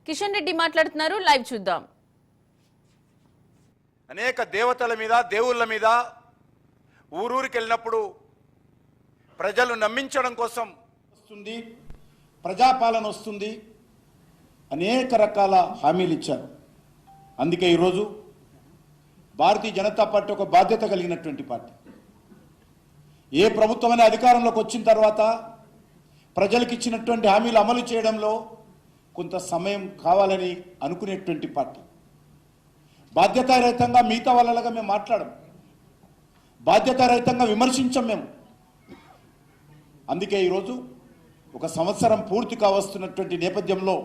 కిషన్ రెడ్డి మాట్లాడుతున్నారు, లైవ్ చూద్దాం. అనేక దేవతల మీద దేవుళ్ళ మీద ఊరూరికి వెళ్ళినప్పుడు ప్రజలు నమ్మించడం కోసం వస్తుంది, ప్రజాపాలన వస్తుంది, అనేక రకాల హామీలు ఇచ్చారు. అందుకే ఈరోజు భారతీయ జనతా పార్టీ ఒక బాధ్యత కలిగినటువంటి పార్టీ. ఏ ప్రభుత్వమైన అధికారంలోకి వచ్చిన తర్వాత ప్రజలకు ఇచ్చినటువంటి హామీలు అమలు చేయడంలో కొంత సమయం కావాలని అనుకునేటువంటి పార్టీ. బాధ్యతారహితంగా మిగతా వాళ్ళలాగా మేము మాట్లాడం, బాధ్యతారహితంగా విమర్శించం మేము. అందుకే ఈరోజు ఒక సంవత్సరం పూర్తి కావస్తున్నటువంటి నేపథ్యంలో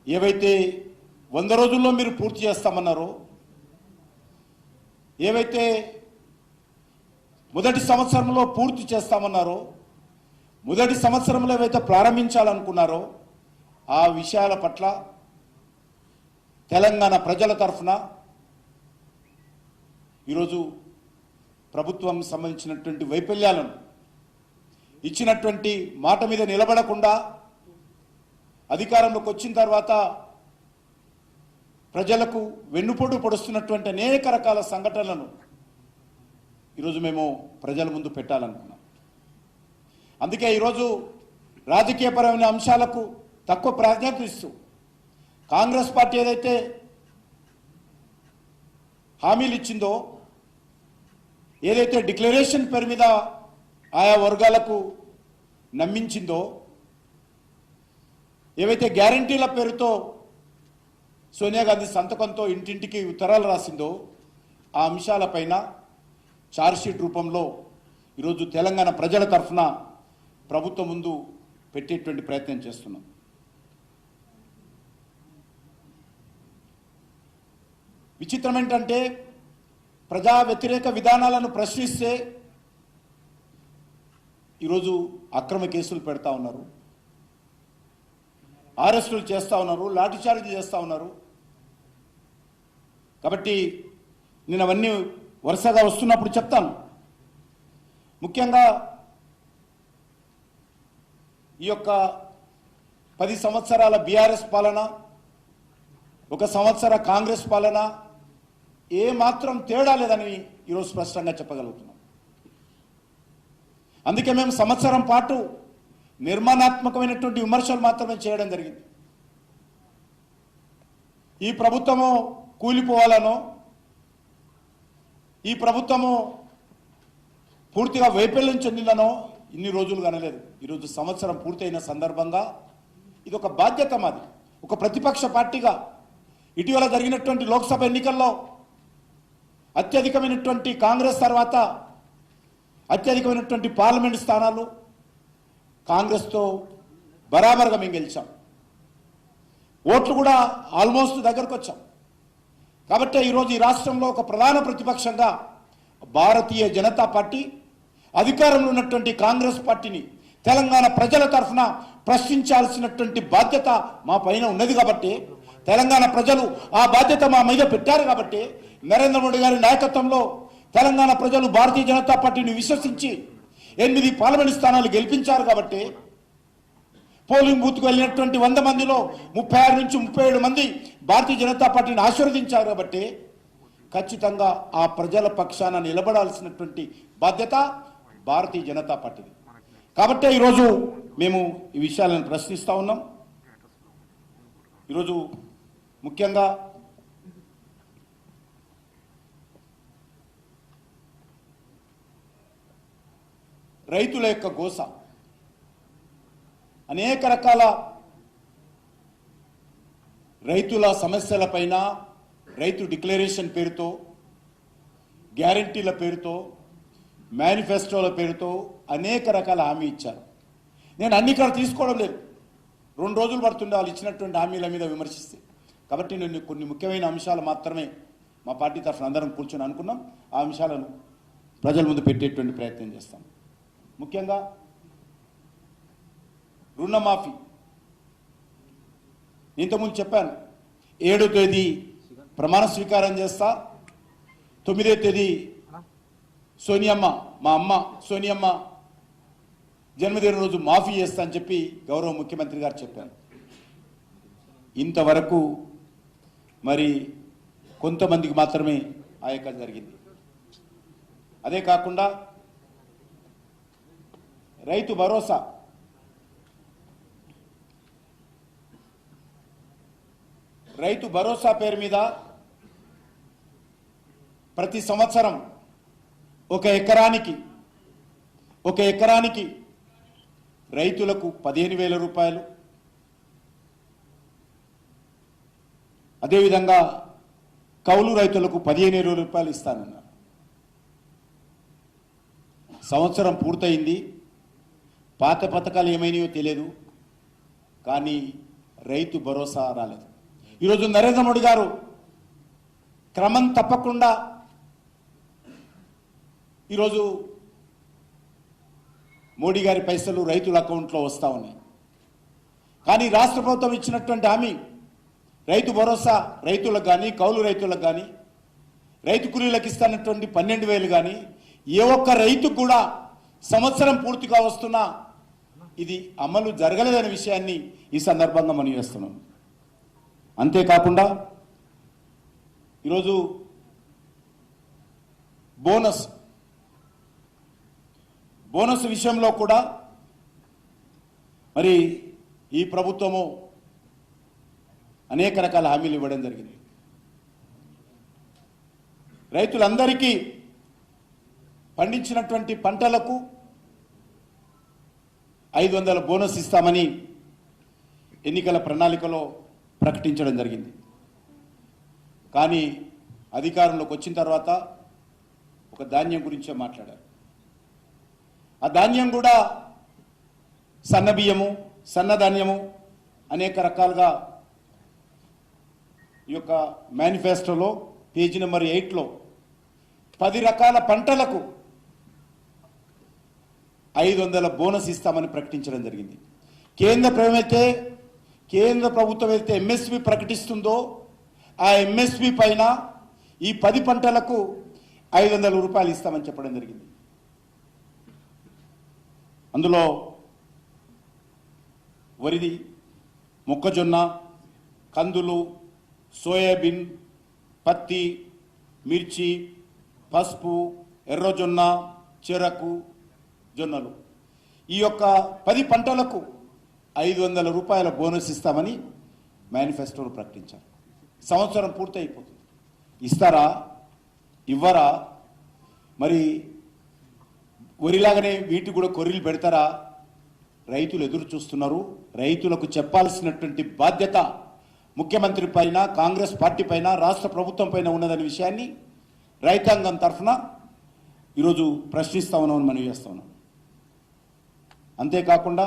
ఏవైతే 100 రోజుల్లో మీరు పూర్తి చేస్తామన్నారో, ఏవైతే మొదటి సంవత్సరంలో పూర్తి చేస్తామన్నారో, మొదటి సంవత్సరంలో ఏవైతే ప్రారంభించాలనుకున్నారో ఆ విషయాల పట్ల తెలంగాణ ప్రజల తరఫున ఈరోజు ప్రభుత్వం సంబంధించినటువంటి వైఫల్యాలను, ఇచ్చినటువంటి మాట మీద నిలబడకుండా అధికారంలోకి వచ్చిన తర్వాత ప్రజలకు వెన్నుపోటు పొడుస్తున్నటువంటి అనేక రకాల సంఘటనలను ఈరోజు మేము ప్రజల ముందు పెట్టాలనుకున్నాం. అందుకే ఈరోజు రాజకీయపరమైన అంశాలకు తక్కువ ప్రాధాన్యత ఇస్తూ కాంగ్రెస్ పార్టీ ఏదైతే హామీలు ఇచ్చిందో, ఏదైతే డిక్లరేషన్ పేరు మీద ఆయా వర్గాలకు నమ్మించిందో, ఏవైతే గ్యారంటీల పేరుతో సోనియా గాంధీ సంతకంతో ఇంటింటికి ఉత్తరాలు రాసిందో ఆ అంశాలపైన ఛార్జ్షీట్ రూపంలో ఈరోజు తెలంగాణ ప్రజల తరఫున ప్రభుత్వం ముందు పెట్టేటువంటి ప్రయత్నం చేస్తున్నాం. విచిత్రం ఏంటంటే ప్రజా వ్యతిరేక విధానాలను ప్రశ్నిస్తే ఈరోజు అక్రమ కేసులు పెడతా ఉన్నారు, అరెస్టులు చేస్తూ ఉన్నారు, లాఠీచార్జీ చేస్తూ ఉన్నారు. కాబట్టి నేను అవన్నీ వరుసగా వస్తున్నప్పుడు చెప్తాను. ముఖ్యంగా ఈ యొక్క 10 సంవత్సరాల బీఆర్ఎస్ పాలన, 1 సంవత్సర కాంగ్రెస్ పాలన ఏ మాత్రం తేడా లేదని ఈరోజు స్పష్టంగా చెప్పగలుగుతున్నాం. అందుకే మేము సంవత్సరం పాటు నిర్మాణాత్మకమైనటువంటి విమర్శలు మాత్రమే చేయడం జరిగింది. ఈ ప్రభుత్వము కూలిపోవాలనో, ఈ ప్రభుత్వము పూర్తిగా వైఫల్యం చెందిందనో ఇన్ని రోజులు కనలేదు. ఈరోజు సంవత్సరం పూర్తయిన సందర్భంగా ఇది ఒక బాధ్యత మాది. ఒక ప్రతిపక్ష పార్టీగా ఇటీవల జరిగినటువంటి లోక్సభ ఎన్నికల్లో అత్యధికమైనటువంటి కాంగ్రెస్ తర్వాత అత్యధికమైనటువంటి పార్లమెంటు స్థానాలు కాంగ్రెస్తో బరాబర్గా మేము గెలిచాం. ఓట్లు కూడా ఆల్మోస్ట్ దగ్గరకు వచ్చాం. కాబట్టి ఈరోజు ఈ రాష్ట్రంలో ఒక ప్రధాన ప్రతిపక్షంగా భారతీయ జనతా పార్టీ అధికారంలో ఉన్నటువంటి కాంగ్రెస్ పార్టీని తెలంగాణ ప్రజల తరఫున ప్రశ్నించాల్సినటువంటి బాధ్యత మా పైన ఉన్నది. కాబట్టి తెలంగాణ ప్రజలు ఆ బాధ్యత మా మీద పెట్టారు. కాబట్టి నరేంద్ర మోడీ గారి నాయకత్వంలో తెలంగాణ ప్రజలు భారతీయ జనతా పార్టీని విశ్వసించి 8 పార్లమెంట్ స్థానాలు గెలిపించారు. కాబట్టి పోలింగ్ బూత్కు వెళ్ళినటువంటి 100 మందిలో 36 నుంచి 37 మంది భారతీయ జనతా పార్టీని ఆశీర్వదించారు. కాబట్టి ఖచ్చితంగా ఆ ప్రజల పక్షాన నిలబడాల్సినటువంటి బాధ్యత భారతీయ జనతా పార్టీది. కాబట్టి ఈరోజు మేము ఈ విషయాలను ప్రశ్నిస్తూ ఉన్నాం. ఈరోజు ముఖ్యంగా రైతుల యొక్క గోస, అనేక రకాల రైతుల సమస్యలపైన రైతు డిక్లరేషన్ పేరుతో, గ్యారంటీల పేరుతో, మేనిఫెస్టోల పేరుతో అనేక రకాల హామీ ఇచ్చారు. నేను అన్ని ఇక్కడ తీసుకోవడం లేదు, 2 రోజులు పడుతుండే వాళ్ళు ఇచ్చినటువంటి హామీల మీద విమర్శిస్తే. కాబట్టి నేను కొన్ని ముఖ్యమైన అంశాలు మాత్రమే మా పార్టీ తరఫున అందరం కూర్చొని అనుకున్నాం. ఆ అంశాలను ప్రజల ముందు పెట్టేటువంటి ప్రయత్నం చేస్తాం. ముఖ్యంగా రుణమాఫీ. ఇంతకుముందు చెప్పాను, 7వ తేదీ ప్రమాణ స్వీకారం చేస్తా, 9వ తేదీ సోనియమ్మ, మా అమ్మ సోనియమ్మ జన్మదిన రోజు మాఫీ చేస్తా అని చెప్పి గౌరవ ముఖ్యమంత్రి గారు చెప్పారు. ఇంతవరకు మరి కొంతమందికి మాత్రమే ఆ యొక్క జరిగింది. అదే కాకుండా రైతు భరోసా పేరు మీద ప్రతి సంవత్సరం ఒక ఎకరానికి రైతులకు 15,000 రూపాయలు, అదేవిధంగా కౌలు రైతులకు 15,000 రూపాయలు ఇస్తానన్నారు. సంవత్సరం పూర్తయింది, పాత పథకాలు ఏమైనాయో తెలియదు, కానీ రైతు భరోసా రాలేదు. ఈరోజు నరేంద్ర మోడీ గారు క్రమం తప్పకుండా ఈరోజు మోడీ గారి పైసలు రైతుల అకౌంట్లో వస్తూ ఉన్నాయి. కానీ రాష్ట్ర ప్రభుత్వం ఇచ్చినటువంటి హామీ రైతు భరోసా రైతులకు కానీ కౌలు రైతులకు కానీ రైతు కూలీలకు ఇస్తున్నటువంటి 12,000 కానీ ఏ ఒక్క రైతుకు కూడా సంవత్సరం పూర్తిగా వస్తున్నా ఇది అమలు జరగలేదనే విషయాన్ని ఈ సందర్భంగా మనం చేస్తున్నాం. అంతేకాకుండా ఈరోజు బోనస్ విషయంలో కూడా మరి ఈ ప్రభుత్వము అనేక రకాల హామీలు ఇవ్వడం జరిగింది. రైతులందరికీ పండించినటువంటి పంటలకు 500 బోనస్ ఇస్తామని ఎన్నికల ప్రణాళికలో ప్రకటించడం జరిగింది. కానీ అధికారంలోకి వచ్చిన తర్వాత ఒక ధాన్యం గురించే మాట్లాడారు. ఆ ధాన్యం కూడా సన్న బియ్యము, సన్నధాన్యము అనేక రకాలుగా ఈ యొక్క మేనిఫెస్టోలో పేజీ నెంబర్ 8లో 10 రకాల పంటలకు 500 బోనస్ ఇస్తామని ప్రకటించడం జరిగింది. కేంద్ర ప్రభుత్వం అయితే ఎంఎస్పి ప్రకటిస్తుందో ఆ ఎంఎస్పి పైన ఈ 10 పంటలకు 500 రూపాయలు ఇస్తామని చెప్పడం జరిగింది. అందులో వరిది, మొక్కజొన్న, కందులు, సోయాబీన్, పత్తి, మిర్చి, పసుపు, ఎర్రజొన్న, చెరకు, జొన్నలు ఈ యొక్క 10 పంటలకు 500 రూపాయల బోనస్ ఇస్తామని మేనిఫెస్టోలో ప్రకటించారు. సంవత్సరం పూర్తి అయిపోతుంది. ఇస్తారా? ఇవ్వరా? మరి వరిలాగానే వీటి కూడా కొర్రీలు పెడతారా? రైతులు ఎదురు చూస్తున్నారు. రైతులకు చెప్పాల్సినటువంటి బాధ్యత ముఖ్యమంత్రి పైన, కాంగ్రెస్ పార్టీ పైన, రాష్ట్ర ప్రభుత్వం పైన ఉన్నదనే విషయాన్ని రైతాంగం తరఫున ఈరోజు ప్రశ్నిస్తా ఉన్నామని మనం చేస్తా ఉన్నాం. అంతేకాకుండా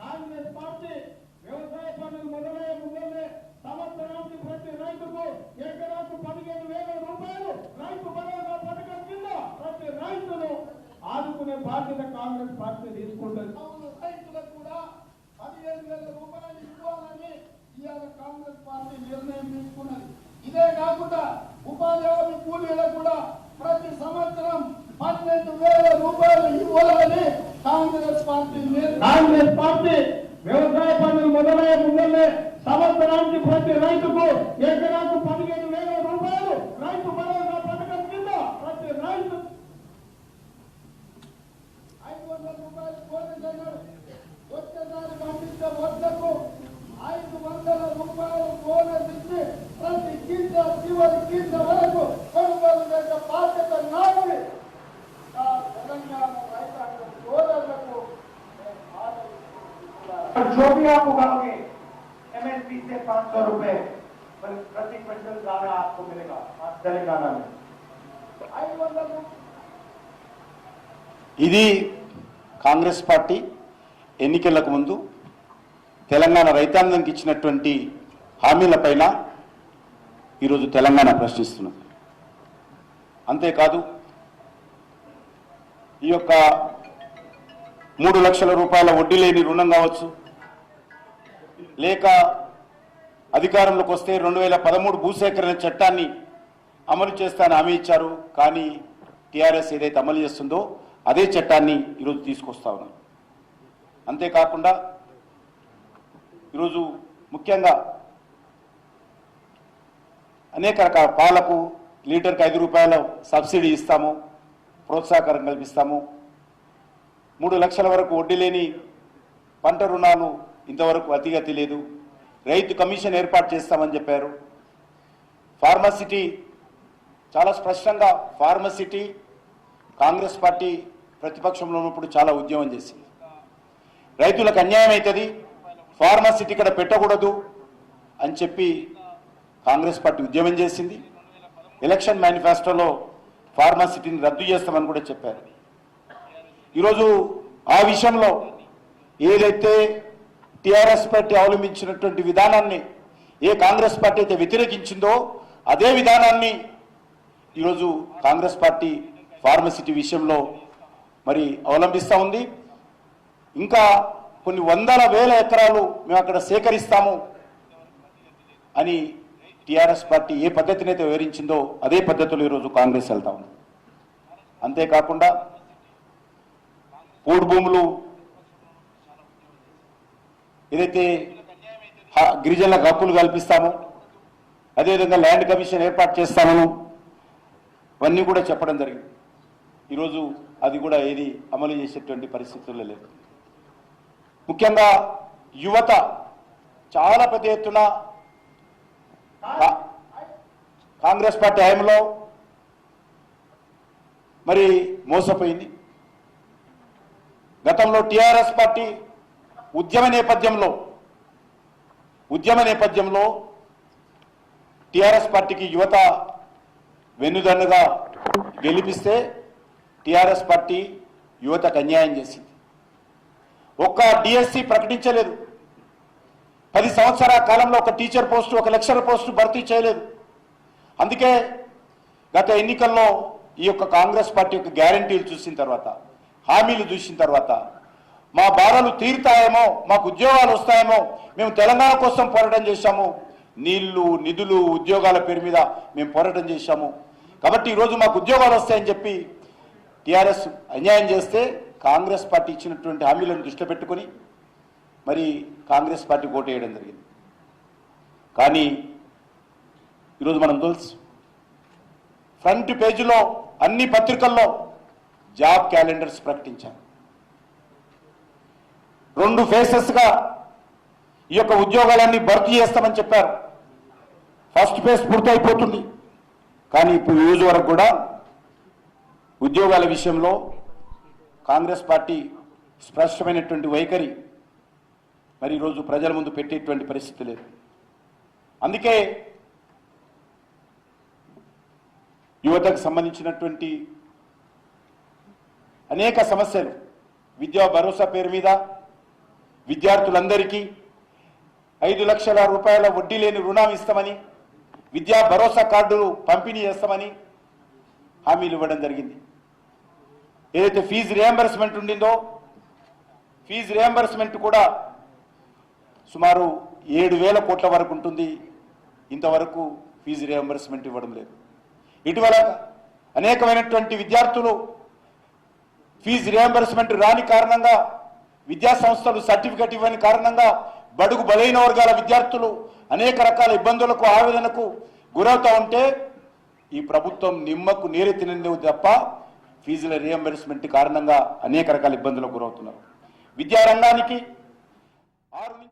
కాంగ్రెస్ పార్టీ వ్యవసాయ పనులు మొదలయ్యే ముందే సంవత్సరానికి ప్రతి రైతుకు ఎకరాకు 15,000 రూపాయలు రైతు భరోసా పథకం కింద ప్రతి రైతును ఆదుకునే బాధ్యత కాంగ్రెస్ పార్టీ తీసుకుంటుంది. రైతులకు కూడా 15,000 రూపాయలు ఇవ్వాలని ఇవాళ కాంగ్రెస్ పార్టీ నిర్ణయం తీసుకున్నది. ఇదే కాకుండా ఉపాధి హామీ కూలీలకు కూడా ప్రతి సంవత్సరం 12,000 రూపాయలు ఇవ్వాలని కాంగ్రెస్ పార్టీ వ్యవసాయ పనులు మొదలయ్యే ముందే సంవత్సరానికి ప్రతి రైతుకు ఎకరాకు 15,000 రూపాయలు రైతు భరోసా పథకం కింద ప్రతి రైతు 500 రూపాయలు బోనస్. వచ్చేసారి పంపించే వద్దకు 500 రూపాయలు బోనస్ ఇచ్చి ప్రతి గింజ చివరి గింజ వరకు కొనుగోలు చేసే బాధ్యత నాది. తెలంగాణ రైతాంగ సోదరులకు जो भी आप उगाओगे एमएसपी से 500 रुपए प्रति क्विंटल दाना आपको मिलेगा तेलंगाना में। ఇది కాంగ్రెస్ పార్టీ ఎన్నికలకు ముందు తెలంగాణ రైతాంగానికి ఇచ్చినటువంటి హామీలపైన ఈరోజు తెలంగాణ ప్రశ్నిస్తున్నది. అంతేకాదు ఈ యొక్క 3 లక్షల రూపాయల వడ్డీ లేని రుణం కావచ్చు, లేక అధికారంలోకి వస్తే 2013 భూసేకరణ చట్టాన్ని అమలు చేస్తానని హామీ ఇచ్చారు. కానీ టీఆర్ఎస్ ఏదైతే అమలు చేస్తుందో అదే చట్టాన్ని ఈరోజు తీసుకొస్తా ఉన్నాం. అంతేకాకుండా ఈరోజు ముఖ్యంగా అనేక రకాల పాలకు లీటర్కి 5 రూపాయల సబ్సిడీ ఇస్తాము, ప్రోత్సాహకరం కల్పిస్తాము. 3 లక్షల వరకు వడ్డీ లేని పంట రుణాలు ఇంతవరకు అతిగతి లేదు. రైతు కమిషన్ ఏర్పాటు చేస్తామని చెప్పారు. ఫార్మసిటీ చాలా స్పష్టంగా ఫార్మసిటీ కాంగ్రెస్ పార్టీ ప్రతిపక్షంలో ఉన్నప్పుడు చాలా ఉద్యమం చేసింది. రైతులకు అన్యాయం అవుతుంది, ఫార్మసిటీ ఇక్కడ పెట్టకూడదు అని చెప్పి కాంగ్రెస్ పార్టీ ఉద్యమం చేసింది. ఎలక్షన్ మేనిఫెస్టోలో ఫార్మసిటీని రద్దు చేస్తామని కూడా చెప్పారు. ఈరోజు ఆ విషయంలో ఏదైతే టీఆర్ఎస్ పార్టీ అవలంబించినటువంటి విధానాన్ని ఏ కాంగ్రెస్ పార్టీ అయితే వ్యతిరేకించిందో అదే విధానాన్ని ఈరోజు కాంగ్రెస్ పార్టీ ఫార్మసిటీ విషయంలో మరి అవలంబిస్తూ ఉంది. ఇంకా కొన్ని వందల వేల ఎకరాలు మేము అక్కడ సేకరిస్తాము అని టీఆర్ఎస్ పార్టీ ఏ పద్ధతిని అయితే వివరించిందో అదే పద్ధతిలో ఈరోజు కాంగ్రెస్ వెళ్తా ఉంది. అంతేకాకుండా పోడు భూములు ఏదైతే గిరిజనులకు హక్కులు కల్పిస్తామో అదేవిధంగా ల్యాండ్ కమిషన్ ఏర్పాటు చేస్తామను అవన్నీ కూడా చెప్పడం జరిగింది. ఈరోజు అది కూడా ఏది అమలు చేసేటువంటి పరిస్థితుల్లో లేదు. ముఖ్యంగా యువత చాలా పెద్ద ఎత్తున కాంగ్రెస్ పార్టీ హయాంలో మరి మోసపోయింది. గతంలో టీఆర్ఎస్ పార్టీ ఉద్యమ నేపథ్యంలో టీఆర్ఎస్ పార్టీకి యువత వెన్నుదన్నుగా గెలిపిస్తే టీఆర్ఎస్ పార్టీ యువతకు అన్యాయం చేసింది. ఒక్క డిఎస్సి ప్రకటించలేదు. 10 సంవత్సరాల కాలంలో ఒక టీచర్ పోస్టు, ఒక లెక్చరర్ పోస్టు భర్తీ చేయలేదు. అందుకే గత ఎన్నికల్లో ఈ యొక్క కాంగ్రెస్ పార్టీ యొక్క గ్యారంటీలు చూసిన తర్వాత, హామీలు చూసిన తర్వాత మా బాధలు తీరుతాయేమో, మాకు ఉద్యోగాలు వస్తాయేమో, మేము తెలంగాణ కోసం పోరాటం చేశాము, నీళ్లు నిధులు ఉద్యోగాల పేరు మీద మేము పోరాటం చేశాము, కాబట్టి ఈరోజు మాకు ఉద్యోగాలు వస్తాయని చెప్పి టీఆర్ఎస్ అన్యాయం చేస్తే కాంగ్రెస్ పార్టీ ఇచ్చినటువంటి హామీలను దృష్టిలో పెట్టుకొని మరి కాంగ్రెస్ పార్టీ ఓటు వేయడం జరిగింది. కానీ ఈరోజు మనం తెలుసు, ఫ్రంట్ పేజీలో అన్ని పత్రికల్లో జాబ్ క్యాలెండర్స్ ప్రకటించారు. 2 ఫేసెస్గా ఈ యొక్క ఉద్యోగాలన్నీ భర్తీ చేస్తామని చెప్పారు. ఫస్ట్ ఫేజ్ పూర్తయిపోతుంది, కానీ ఇప్పుడు ఈ రోజు వరకు కూడా ఉద్యోగాల విషయంలో కాంగ్రెస్ పార్టీ స్పష్టమైనటువంటి వైఖరి మరి ఈరోజు ప్రజల ముందు పెట్టేటువంటి పరిస్థితి లేదు. అందుకే యువతకు సంబంధించినటువంటి అనేక సమస్యలు, విద్యా భరోసా పేరు మీద విద్యార్థులందరికీ 5 లక్షల రూపాయల వడ్డీ లేని రుణం ఇస్తామని, విద్యా భరోసా కార్డులు పంపిణీ చేస్తామని హామీలు ఇవ్వడం జరిగింది. ఏదైతే ఫీజు రియంబర్స్మెంట్ ఉండిందో ఫీజు రియంబర్స్మెంట్ కూడా సుమారు 7,000 కోట్ల వరకు ఉంటుంది. ఇంతవరకు ఫీజు రియంబర్స్మెంట్ ఇవ్వడం లేదు. ఇటీవల అనేకమైనటువంటి విద్యార్థులు ఫీజు రియంబర్స్మెంట్ రాని కారణంగా, విద్యా సంస్థలు సర్టిఫికెట్ ఇవ్వని కారణంగా బడుగు బలైన వర్గాల విద్యార్థులు అనేక రకాల ఇబ్బందులకు ఆవేదనకు గురవుతూ ఉంటే ఈ ప్రభుత్వం నిమ్మకు నీరు తినదు తప్ప ఫీజుల రియంబర్స్మెంట్ కారణంగా అనేక రకాల ఇబ్బందులకు గురవుతున్నారు. విద్యారంగానికి 6